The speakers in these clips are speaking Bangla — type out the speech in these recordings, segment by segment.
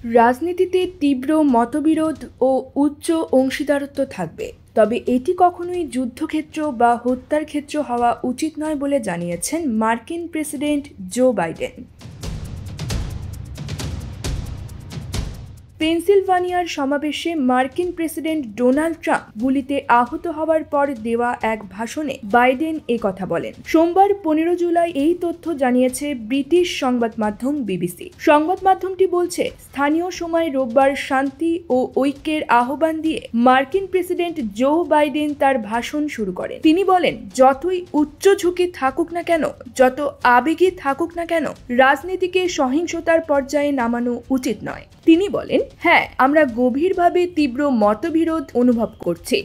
রাজনীতিতে তীব্র মতবিরোধ ও উচ্চ অংশীদারত্ব থাকবে, তবে এটি কখনোই যুদ্ধক্ষেত্র বা হত্যার ক্ষেত্র হওয়া উচিত নয় বলে জানিয়েছেন মার্কিন প্রেসিডেন্ট জো বাইডেন। পেনসিলভানিয়ার সমাবেশে মার্কিন প্রেসিডেন্ট ডোনাল্ড ট্রাম্প গুলিতে আহত হওয়ার পর দেওয়া এক ভাষণে বাইডেন কথা বলেন। সোমবার 15 জুলাই এই তথ্য জানিয়েছে ব্রিটিশ সংবাদ মাধ্যম বিবিসি। সংবাদ মাধ্যমটি বলছে, স্থানীয় সময় রোববার শান্তি ও ঐক্যের আহ্বান দিয়ে মার্কিন প্রেসিডেন্ট জো বাইডেন তার ভাষণ শুরু করেন। তিনি বলেন, যতই উচ্চ ঝুঁকি থাকুক না কেন, যত আবেগী থাকুক না কেন, রাজনীতিকে সহিংসতার পর্যায়ে নামানো উচিত নয়। তিনি বলেন, হ্যাঁ, আমরা গভীরভাবে তীব্র মতবিরোধ অনুভব করছি।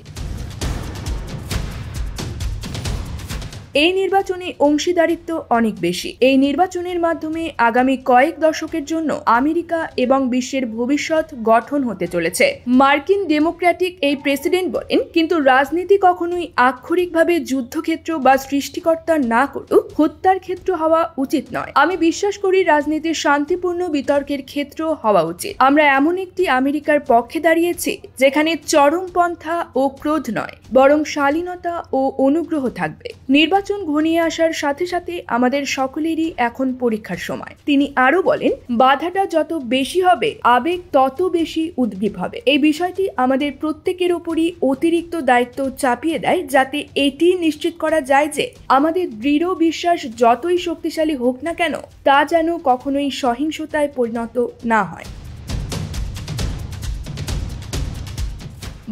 এই নির্বাচনে অংশীদারিত্ব অনেক বেশি। এই নির্বাচনের মাধ্যমে আগামী কয়েক দশকের জন্য আমেরিকা এবং বিশ্বের ভবিষ্যৎ গঠন হতে চলেছে। মার্কিন ডেমোক্র্যাটিক এই প্রেসিডেন্ট বলেন, কিন্তু রাজনীতি কখনোই আক্ষরিকভাবে যুদ্ধক্ষেত্র বা সৃষ্টিকর্তা না করুক হত্যার ক্ষেত্র হওয়া উচিত নয়। আমি বিশ্বাস করি রাজনীতি শান্তিপূর্ণ বিতর্কের ক্ষেত্র হওয়া উচিত। আমরা এমন একটি আমেরিকার পক্ষে দাঁড়িয়েছি যেখানে চরমপন্থা ও ক্রোধ নয়, বরং শালীনতা ও অনুগ্রহ থাকবে। নির্বাচন ঘনিয়ে আসার সাথে সাথে আমাদের সকলেরই এখন পরীক্ষার সময়। তিনি আরো বলেন, বাধাটা যত বেশি হবে, আবেগ তত বেশি উদ্গ্রীব হবে। এই বিষয়টি আমাদের প্রত্যেকের ওপরই অতিরিক্ত দায়িত্ব চাপিয়ে দেয়, যাতে এটি নিশ্চিত করা যায় যে আমাদের দৃঢ় বিশ্বাস যতই শক্তিশালী হোক না কেন, তা যেন কখনোই সহিংসতায় পরিণত না হয়।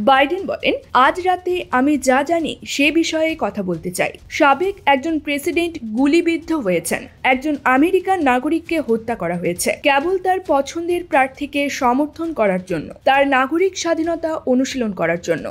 বাইডেন বলেন, আজ রাতে আমি যা জানি সে বিষয়ে কথা বলতে চাই। সাবেক একজন প্রেসিডেন্ট গুলিবিদ্ধ হয়েছেন। একজন আমেরিকান নাগরিককে হত্যা করা হয়েছে কেবল তার পছন্দের প্রার্থীকে সমর্থন করার জন্য, তার নাগরিক স্বাধীনতা অনুশীলন করার জন্য।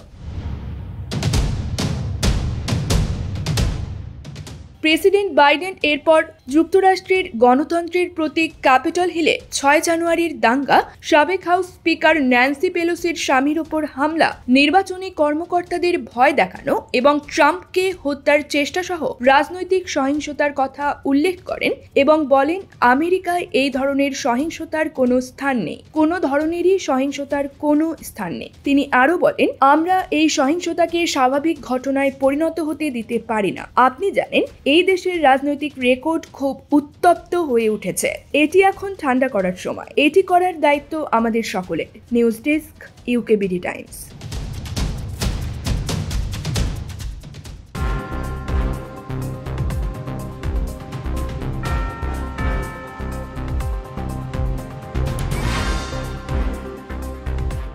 প্রেসিডেন্ট বাইডেন এরপর যুক্তরাষ্ট্রের গণতন্ত্রের প্রতীক ক্যাপিটল হিলে 6 জানুয়ারির দাঙ্গা, সাবেক হাউস স্পিকার ন্যান্সি পেলোসির স্বামীর ওপর হামলা, নির্বাচনী কর্মকর্তাদের ভয় দেখানো এবং ট্রাম্পকে হত্যার চেষ্টা সহ রাজনৈতিক সহিংসতার কথা উল্লেখ করেন এবং বলেন, আমেরিকায় এই ধরনের সহিংসতার কোনো স্থান নেই, কোনো ধরনেরই সহিংসতার কোনো স্থান নেই। তিনি আরো বলেন, আমরা এই সহিংসতাকে স্বাভাবিক ঘটনায় পরিণত হতে দিতে পারি না। আপনি জানেন, এই দেশের রাজনৈতিক রেকর্ড খুব উত্তপ্ত হয়ে উঠেছে। এটি এখন ঠান্ডা করার সময়। এটি করার দায়িত্ব আমাদের সকলের। News desk, UKBD Times.